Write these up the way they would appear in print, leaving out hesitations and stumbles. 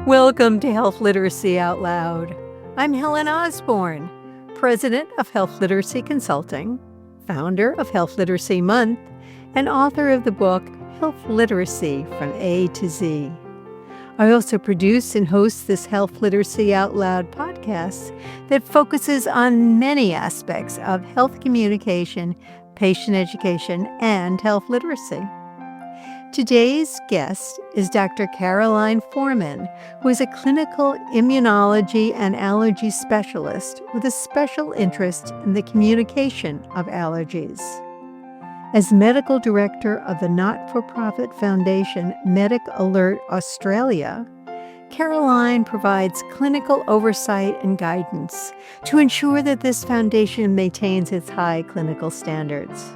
Welcome to Health Literacy Out Loud. I'm Helen Osborne, President of Health Literacy Consulting, founder of Health Literacy Month, and author of the book Health Literacy from A to Z. I also produce and host this Health Literacy Out Loud podcast that focuses on many aspects of health communication, patient education, and health literacy. Today's guest is Dr. Caroline Foreman, who is a clinical immunology and allergy specialist with a special interest in the communication of allergies. As medical director of the not-for-profit foundation MedicAlert Australia, Caroline provides clinical oversight and guidance to ensure that this foundation maintains its high clinical standards.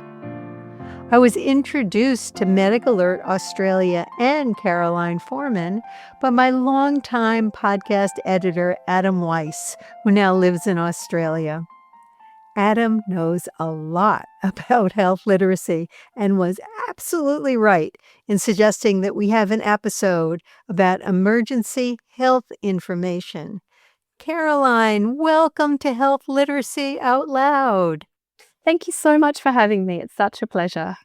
I was introduced to MedicAlert Australia and Caroline Foreman by my longtime podcast editor, Adam Weiss, who now lives in Australia. Adam knows a lot about health literacy and was absolutely right in suggesting that we have an episode about emergency health information. Caroline, welcome to Health Literacy Out Loud. Thank you so much for having me. It's such a pleasure.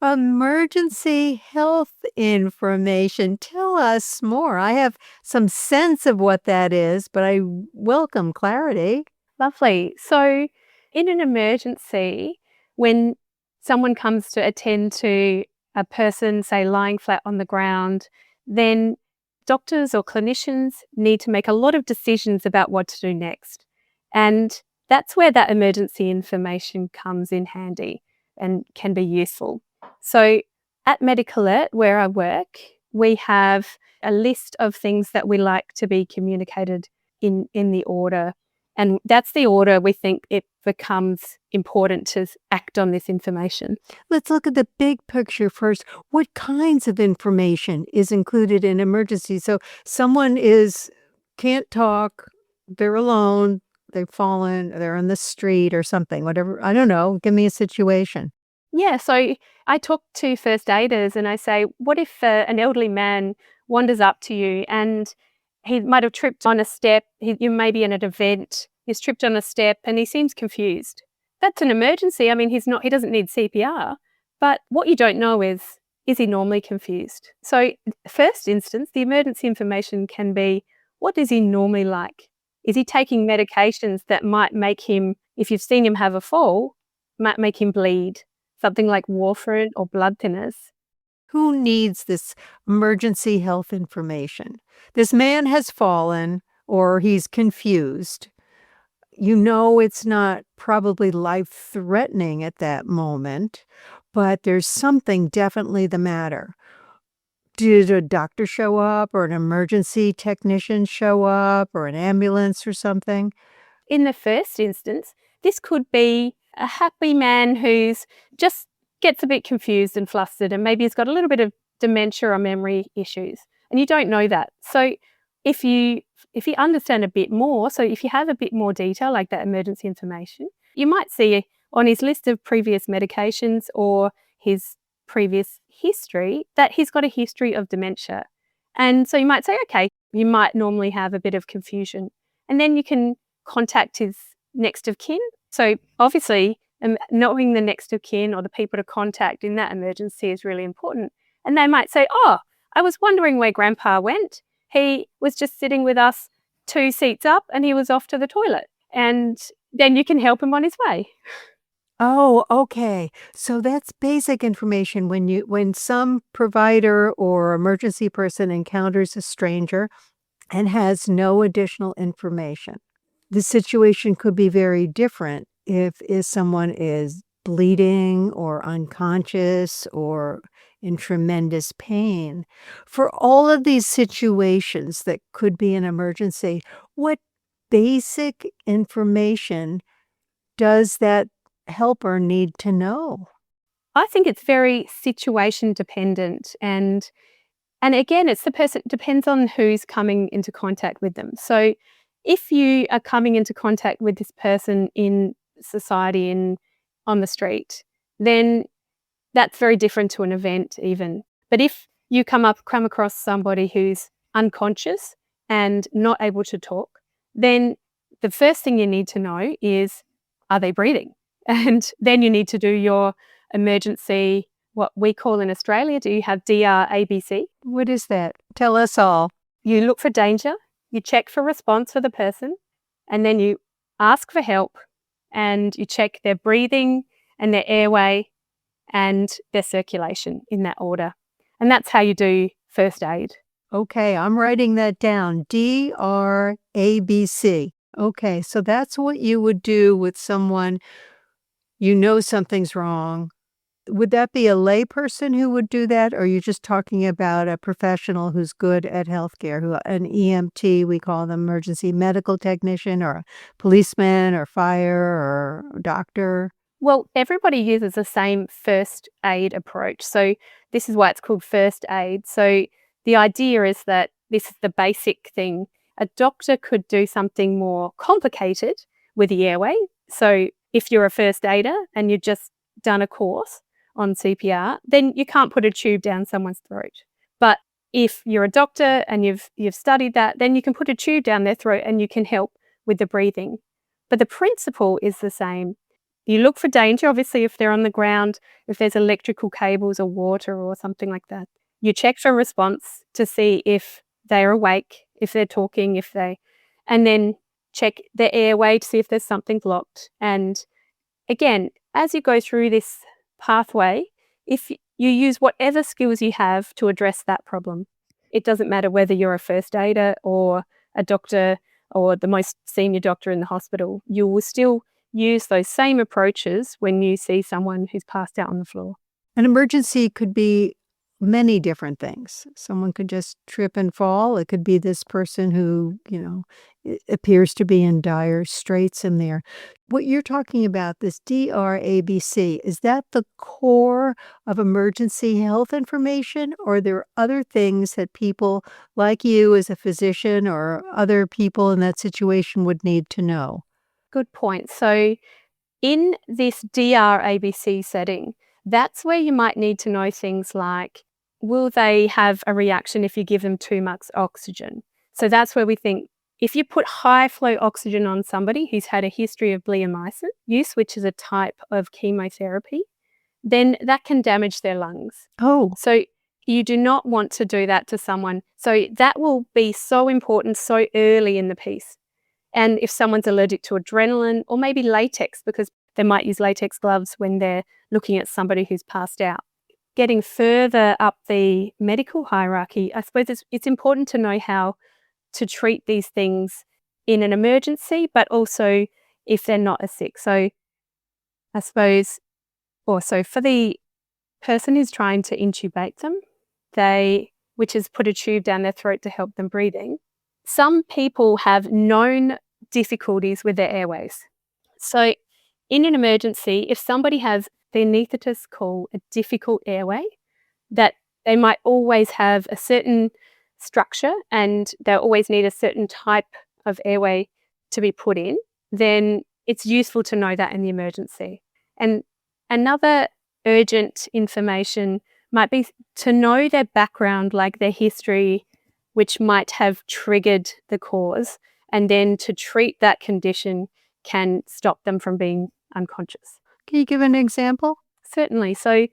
Emergency health information. Tell us more. I have some sense of what that is, but I welcome clarity. Lovely. So in an emergency, when someone comes to attend to a person, say, lying flat on the ground, then doctors or clinicians need to make a lot of decisions about what to do next. And that's where that emergency information comes in handy and can be useful. So at MedicAlert, where I work, we have a list of things that we like to be communicated in the order. And that's the order we think it becomes important to act on this information. Let's look at the big picture first. What kinds of information is included in emergency? So someone can't talk, they're alone, they've fallen, they're on the street or something, whatever. I don't know. Give me a situation. Yeah, so I talk to first aiders and I say, what if an elderly man wanders up to you and he might have tripped on a step, you may be in an event, he's tripped on a step and he seems confused. That's an emergency. I mean, he doesn't need CPR, but what you don't know is he normally confused? So first instance, the emergency information can be, what is he normally like? Is he taking medications that might make him, if you've seen him have a fall, might make him bleed? Something like warfarin or blood thinners. Who needs this emergency health information? This man has fallen or he's confused. You know it's not probably life-threatening at that moment, but there's something definitely the matter. Did a doctor show up or an emergency technician show up or an ambulance or something? In the first instance, this could be a happy man who's just gets a bit confused and flustered and maybe he's got a little bit of dementia or memory issues and you don't know that. So if you understand a bit more, so if you have a bit more detail like that emergency information, you might see on his list of previous medications or his previous history that he's got a history of dementia. And so you might say, okay, you might normally have a bit of confusion and then you can contact his next of kin. So obviously, knowing the next of kin or the people to contact in that emergency is really important. And they might say, oh, I was wondering where Grandpa went. He was just sitting with us 2 seats up and he was off to the toilet. And then you can help him on his way. Oh, okay. So that's basic information when some provider or emergency person encounters a stranger and has no additional information. The situation could be very different if someone is bleeding or unconscious or in tremendous pain. For all of these situations that could be an emergency, what basic information does that helper need to know? I think it's very situation dependent and again, it's the person, depends on who's coming into contact with them. So if you are coming into contact with this person in society on the street, then that's very different to an event even. But if you come across somebody who's unconscious and not able to talk, then the first thing you need to know is, are they breathing? And then you need to do your emergency, what we call in Australia, do you have DRABC? What is that? Tell us all. You look for danger, you check for response for the person, and then you ask for help, and you check their breathing and their airway and their circulation in that order. And that's how you do first aid. Okay, I'm writing that down. DRABC. Okay, so that's what you would do with someone, you know something's wrong. Would that be a layperson who would do that, or are you just talking about a professional who's good at healthcare, an EMT, we call them emergency medical technician, or a policeman, or fire, or doctor? Well, everybody uses the same first aid approach. So this is why it's called first aid. So the idea is that this is the basic thing. A doctor could do something more complicated with the airway. So if you're a first aider and you've just done a course on CPR, then you can't put a tube down someone's throat. But if you're a doctor and you've studied that, then you can put a tube down their throat and you can help with the breathing. But the principle is the same. You look for danger, obviously, if they're on the ground, if there's electrical cables or water or something like that. You check for response to see if they're awake, if they're talking, and then check their airway to see if there's something blocked. And again, as you go through this pathway, if you use whatever skills you have to address that problem, it doesn't matter whether you're a first aider or a doctor or the most senior doctor in the hospital, you will still use those same approaches when you see someone who's passed out on the floor. An emergency could be many different things. Someone could just trip and fall. It could be this person who, appears to be in dire straits in there. What you're talking about, this DRABC, is that the core of emergency health information, or are there other things that people like you as a physician or other people in that situation would need to know? Good point. So in this DRABC setting, that's where you might need to know things like, will they have a reaction if you give them too much oxygen? So that's where we think, if you put high flow oxygen on somebody who's had a history of bleomycin use, which is a type of chemotherapy, then that can damage their lungs. Oh. So you do not want to do that to someone. So that will be so important so early in the piece. And if someone's allergic to adrenaline or maybe latex, because they might use latex gloves when they're looking at somebody who's passed out. Getting further up the medical hierarchy, I suppose it's important to know how to treat these things in an emergency, but also if they're not as sick. So I suppose also for the person who's trying to intubate them, which is put a tube down their throat to help them breathing, some people have known difficulties with their airways. So in an emergency, if somebody has the anaesthetists call a difficult airway, that they might always have a certain structure and they'll always need a certain type of airway to be put in, then it's useful to know that in the emergency. And another urgent information might be to know their background, like their history, which might have triggered the cause, and then to treat that condition can stop them from being unconscious. Can you give an example? Certainly. So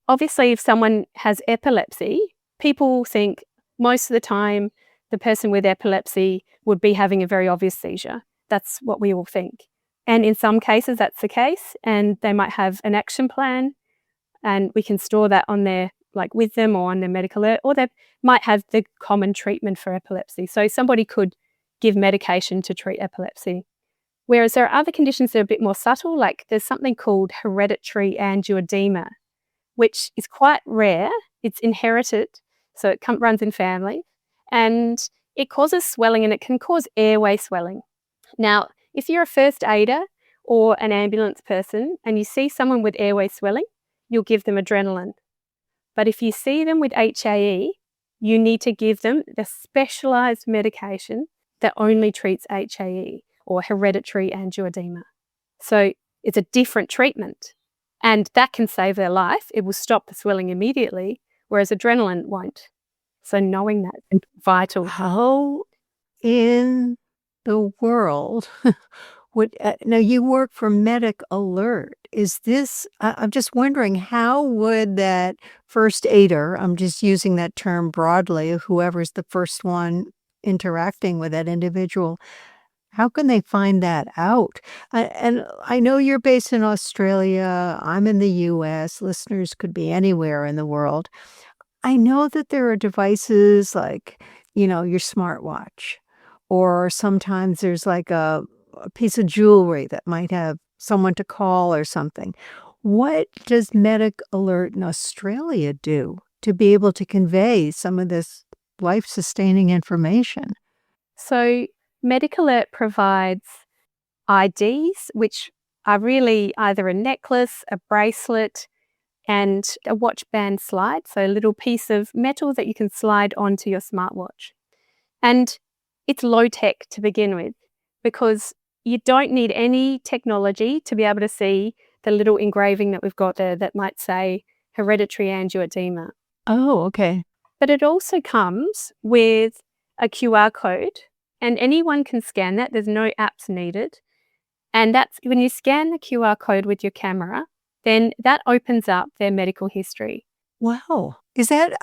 obviously if someone has epilepsy, people think most of the time the person with epilepsy would be having a very obvious seizure. That's what we all think. And in some cases that's the case, and they might have an action plan and we can store that on their, with them or on their MedicAlert, or they might have the common treatment for epilepsy. So somebody could give medication to treat epilepsy. Whereas there are other conditions that are a bit more subtle, like there's something called hereditary angioedema, which is quite rare. It's inherited, so it runs in family, and it causes swelling and it can cause airway swelling. Now, if you're a first aider or an ambulance person and you see someone with airway swelling, you'll give them adrenaline. But if you see them with HAE, you need to give them the specialised medication that only treats HAE or hereditary angioedema. So it's a different treatment, and that can save their life. It will stop the swelling immediately, whereas adrenaline won't. So knowing that is vital. How in the world now you work for MedicAlert. Is this I'm just wondering, how would that first aider, I'm just using that term broadly, whoever's the first one interacting with that individual, how can they find that out? And I know you're based in Australia, I'm in the US, listeners could be anywhere in the world. I know that there are devices like, your smartwatch, or sometimes there's like a piece of jewelry that might have someone to call or something. What does Medic Alert in Australia do to be able to convey some of this life-sustaining information? So MedicAlert provides IDs, which are really either a necklace, a bracelet, and a watch band slide, so a little piece of metal that you can slide onto your smartwatch. And it's low tech to begin with, because you don't need any technology to be able to see the little engraving that we've got there that might say hereditary angioedema. Oh, okay. But it also comes with a QR code, and anyone can scan that. There's no apps needed. And that's when you scan the QR code with your camera, then that opens up their medical history. Wow. Is that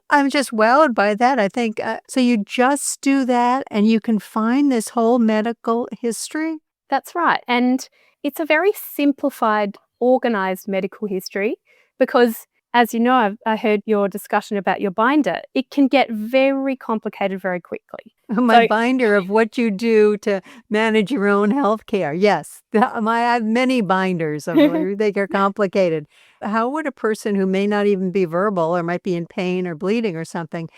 I'm just wowed by that. I think, so you just do that and you can find this whole medical history? That's right. And it's a very simplified, organized medical history because, as you know, I heard your discussion about your binder. It can get very complicated very quickly. My binder of what you do to manage your own healthcare. Yes. I have many binders of they are complicated. How would a person who may not even be verbal or might be in pain or bleeding or something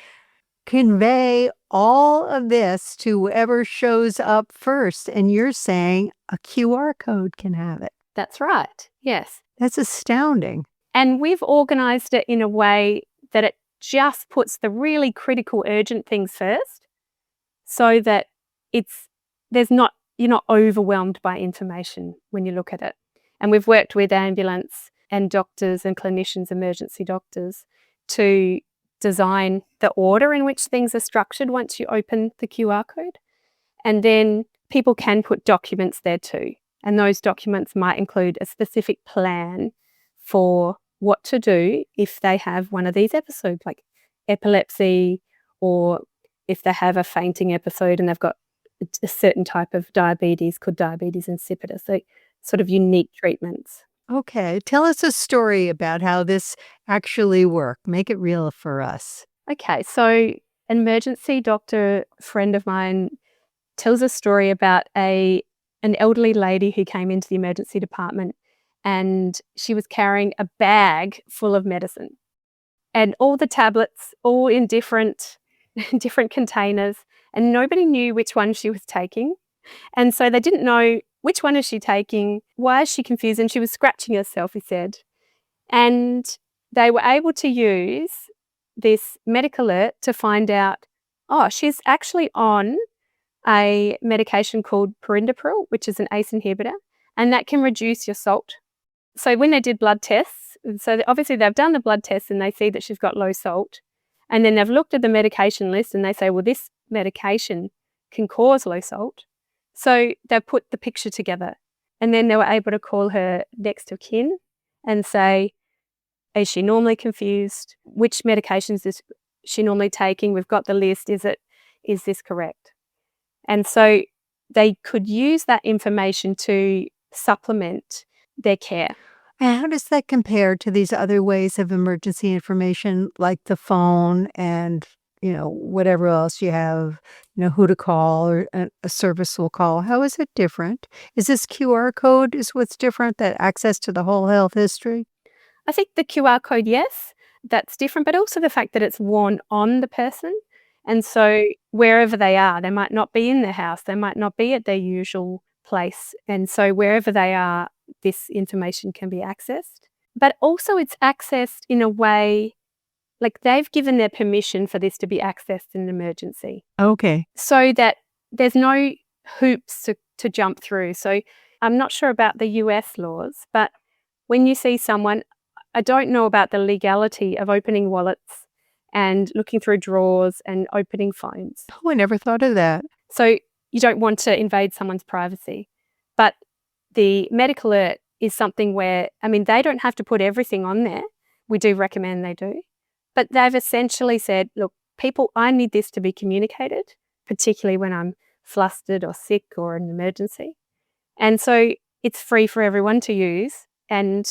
convey all of this to whoever shows up first? And you're saying a QR code can have it. That's right. Yes. That's astounding. And we've organized it in a way that it just puts the really critical, urgent things first, so that you're not overwhelmed by information when you look at it. And we've worked with ambulance and doctors and clinicians, emergency doctors, to design the order in which things are structured once you open the QR code. And then people can put documents there too. And those documents might include a specific plan for what to do if they have one of these episodes, like epilepsy, or if they have a fainting episode and they've got a certain type of diabetes called diabetes insipidus, so sort of unique treatments. Okay. Tell us a story about how this actually worked. Make it real for us. Okay, so an emergency doctor friend of mine tells a story about an elderly lady who came into the emergency department, and she was carrying a bag full of medicine and all the tablets, all in different containers, and nobody knew which one she was taking. And so they didn't know, which one is she taking? Why is she confused? And she was scratching herself, he said. And they were able to use this MedicAlert to find out, she's actually on a medication called perindopril, which is an ACE inhibitor, and that can reduce your salt. So when they did blood tests, so obviously they've done the blood tests and they see that she's got low salt, and then they've looked at the medication list and they say, well, this medication can cause low salt. So they put the picture together, and then they were able to call her next of kin and say, is she normally confused? Which medications is she normally taking? We've got the list. Is this correct? And so they could use that information to supplement their care. And how does that compare to these other ways of emergency information, like the phone and, whatever else you have, who to call or a service will call? How is it different? Is this QR code is what's different, that access to the whole health history? I think the QR code, yes, that's different, but also the fact that it's worn on the person. And so wherever they are, they might not be in their house, they might not be at their usual place. And so wherever they are, this information can be accessed. But also it's accessed in a way, like they've given their permission for this to be accessed in an emergency. Okay. So that there's no hoops to jump through. So I'm not sure about the US laws, but when you see someone, I don't know about the legality of opening wallets and looking through drawers and opening phones. Oh, I never thought of that. So you don't want to invade someone's privacy. But the MedicAlert is something where, I mean, they don't have to put everything on there. We do recommend they do. But they've essentially said, look, people, I need this to be communicated, particularly when I'm flustered or sick or an emergency. And so it's free for everyone to use. And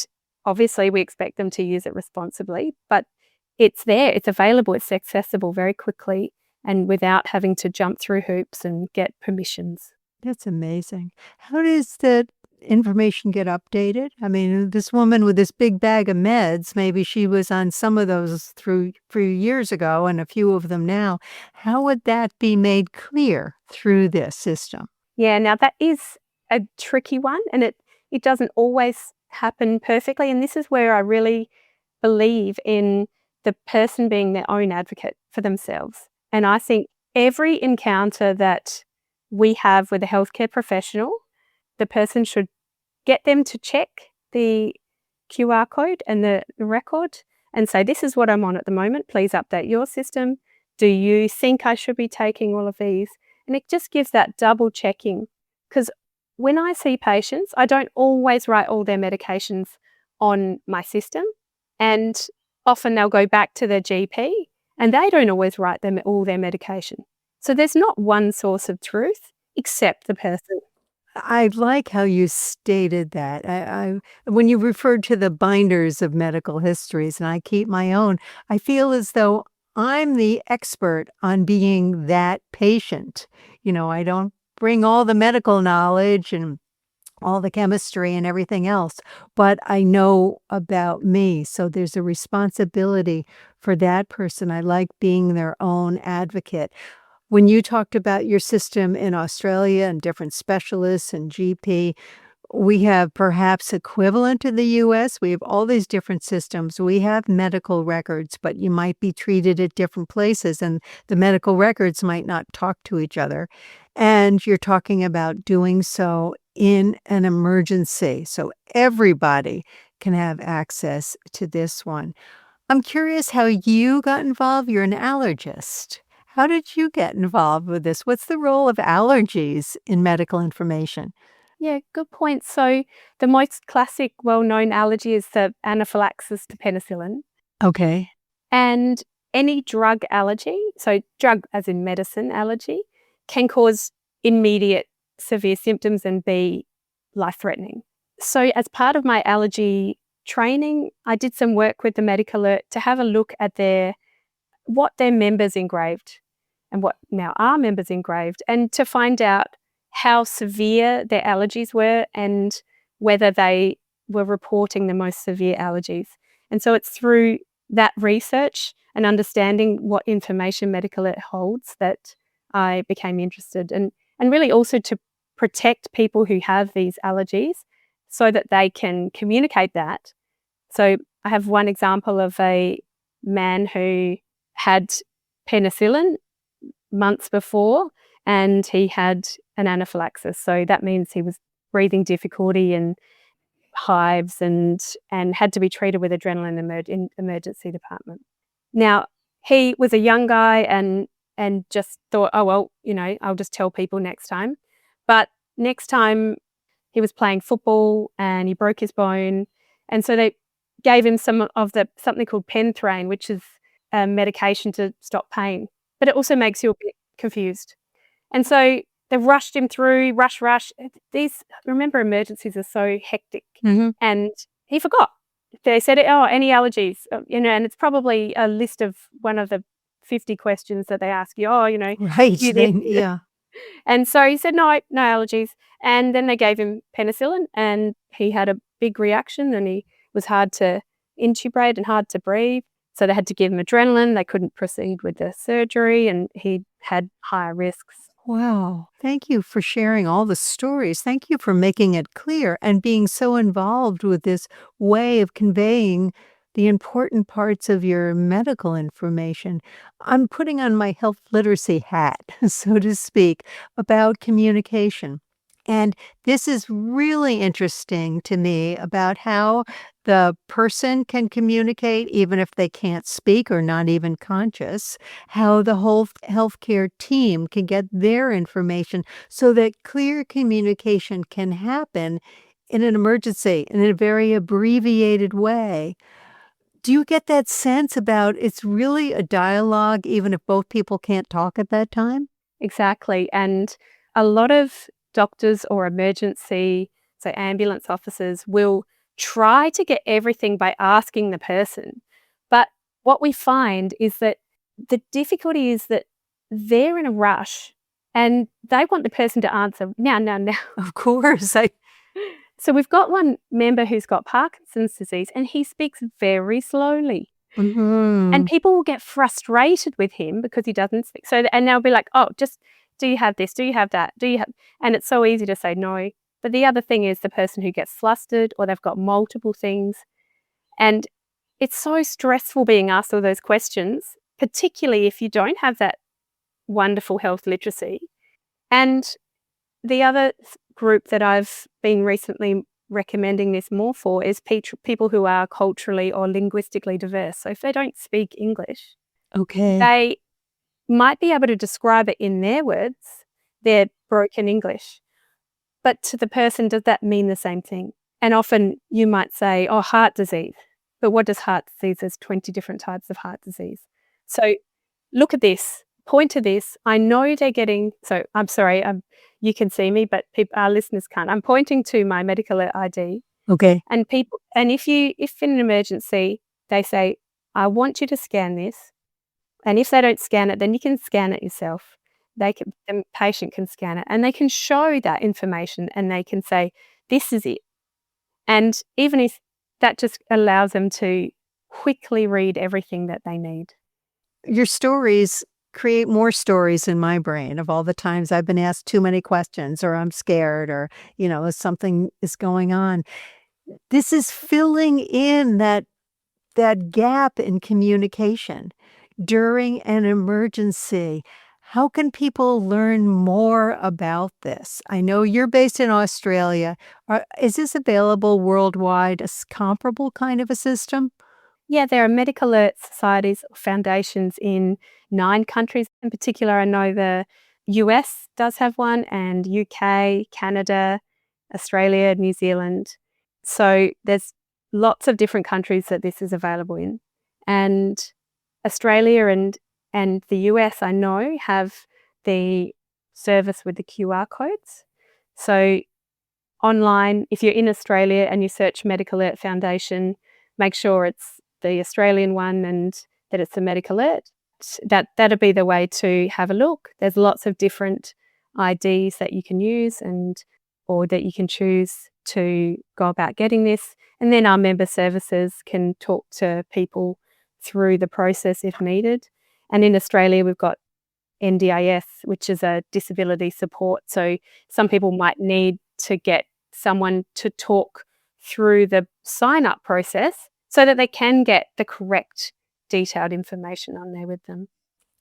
obviously we expect them to use it responsibly, but it's there, it's available, it's accessible very quickly and without having to jump through hoops and get permissions. That's amazing. How does the information get updated? I mean, this woman with this big bag of meds, maybe she was on some of those through a few years ago and a few of them now. How would that be made clear through this system? Yeah, now that is a tricky one and it doesn't always happen perfectly. And this is where I really believe in the person being their own advocate for themselves. And I think every encounter that we have with a healthcare professional, the person should get them to check the QR code and the record and say, this is what I'm on at the moment. Please update your system. Do you think I should be taking all of these? And it just gives that double checking. Because when I see patients, I don't always write all their medications on my system. And often they'll go back to their GP and they don't always write them all their medication. So there's not one source of truth except the person. I like how you stated that. When you referred to the binders of medical histories, and I keep my own, I feel as though I'm the expert on being that patient. I don't bring all the medical knowledge and all the chemistry and everything else, but I know about me. So there's a responsibility for that person. I like being their own advocate. When you talked about your system in Australia and different specialists and GP, we have perhaps equivalent to the US. We have all these different systems. We have medical records, but you might be treated at different places and the medical records might not talk to each other. And you're talking about doing so in an emergency. So everybody can have access to this one. I'm curious how you got involved. You're an allergist. How did you get involved with this? What's the role of allergies in medical information? Yeah, good point. So the most classic, well-known allergy is the anaphylaxis to penicillin. Okay. And any drug allergy, so drug as in medicine allergy, can cause immediate severe symptoms and be life-threatening. So as part of my allergy training, I did some work with the MedicAlert to have a look at what their members engraved and what now our members engraved, and to find out how severe their allergies were and whether they were reporting the most severe allergies. And so it's through that research and understanding what information MedicAlert holds that I became interested, and really also to protect people who have these allergies so that they can communicate that. So I have one example of a man who had penicillin months before and he had an anaphylaxis. So that means he was breathing difficulty and hives and had to be treated with adrenaline in emergency department. Now, he was a young guy and just thought, oh, well, I'll just tell people next time. But next time he was playing football and he broke his bone. And so they gave him something called Penthrain, which is a medication to stop pain. But it also makes you a bit confused. And so they rushed him through, rush. Remember, emergencies are so hectic. Mm-hmm. And he forgot. They said, oh, any allergies? And it's probably a list of one of the 50 questions that they ask you. Oh, Right. Yeah. And so he said, no allergies. And then they gave him penicillin and he had a big reaction and he was hard to intubate and hard to breathe. So they had to give him adrenaline. They couldn't proceed with the surgery and he had higher risks. Wow. Thank you for sharing all the stories. Thank you for making it clear and being so involved with this way of conveying the important parts of your medical information. I'm putting on my health literacy hat, so to speak, about communication. And this is really interesting to me about how the person can communicate even if they can't speak or not even conscious, how the whole healthcare team can get their information so that clear communication can happen in an emergency in a very abbreviated way. Do you get that sense about it's really a dialogue even if both people can't talk at that time? Exactly. And a lot of doctors or emergency, so ambulance officers, will try to get everything by asking the person. But what we find is that the difficulty is that they're in a rush and they want the person to answer now, now, now. Of course, I So we've got one member who's got Parkinson's disease and he speaks very slowly. And Mhm. people will get frustrated with him because he doesn't speak. So, and they'll be like, "Oh, just do you have this? Do you have that? Do you have?" And it's so easy to say no. But the other thing is the person who gets flustered or they've got multiple things. And it's so stressful being asked all those questions, particularly if you don't have that wonderful health literacy. And the other group that I've been recently recommending this more for is people who are culturally or linguistically diverse. So if they don't speak English, Okay. they might be able to describe it in their words, their broken English. But to the person, does that mean the same thing? And often you might say, oh, heart disease. But what does heart disease? There's 20 different types of heart disease. So look at this, point to this. I know they're getting, so I'm sorry, you can see me, but our listeners can't. I'm pointing to my MedicAlert ID. Okay. And if in an emergency, they say, I want you to scan this. And if they don't scan it, then you can scan it yourself. The patient can scan it and they can show that information and they can say, this is it. And even if that just allows them to quickly read everything that they need. Your stories create more stories in my brain of all the times I've been asked too many questions or I'm scared or, something is going on. This is filling in that gap in communication during an emergency. How can people learn more about this? I know you're based in Australia. Is this available worldwide, comparable kind of a system? Yeah, there are MedicAlert societies or foundations in 9 countries. In particular, I know the US does have one and UK, Canada, Australia, New Zealand. So there's lots of different countries that this is available in. And Australia and the US, I know, have the service with the QR codes. So online, if you're in Australia and you search MedicAlert Foundation, make sure it's the Australian one and that it's the MedicAlert. That'll be the way to have a look. There's lots of different IDs that you can use or that you can choose to go about getting this. And then our member services can talk to people through the process if needed. And in Australia, we've got NDIS, which is a disability support. So some people might need to get someone to talk through the sign-up process so that they can get the correct detailed information on there with them.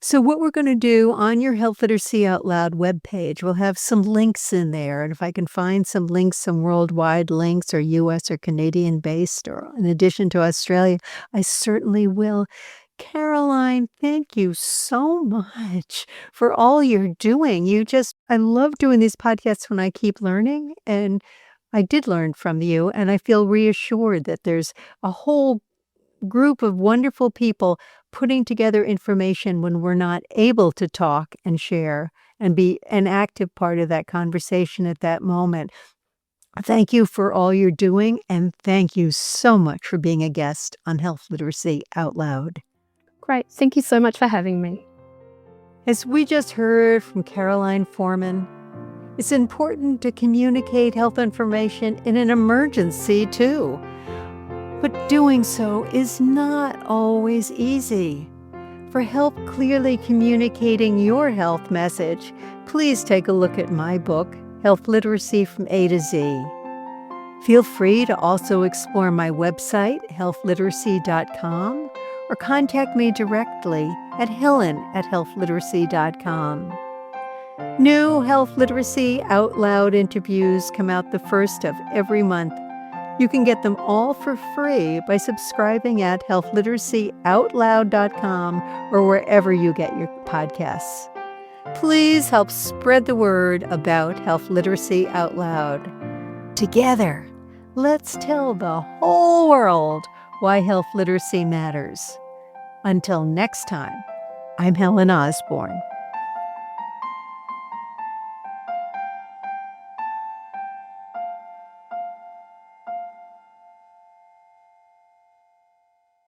So what we're going to do on your Health Literacy Out Loud webpage, we'll have some links in there. And if I can find some links, some worldwide links or US or Canadian based or in addition to Australia, I certainly will. Caroline, thank you so much for all you're doing. I love doing these podcasts when I keep learning. And I did learn from you. And I feel reassured that there's a whole group of wonderful people putting together information when we're not able to talk and share and be an active part of that conversation at that moment. Thank you for all you're doing, and thank you so much for being a guest on Health Literacy Out Loud. Great. Thank you so much for having me. As we just heard from Caroline Foreman, it's important to communicate health information in an emergency, too. But doing so is not always easy. For help clearly communicating your health message, please take a look at my book, Health Literacy from A to Z. Feel free to also explore my website, healthliteracy.com, or contact me directly at helen@healthliteracy.com. New Health Literacy Out Loud interviews come out the first of every month. You can get them all for free by subscribing at healthliteracyoutloud.com or wherever you get your podcasts. Please help spread the word about health literacy out loud. Together, let's tell the whole world why health literacy matters. Until next time, I'm Helen Osborne.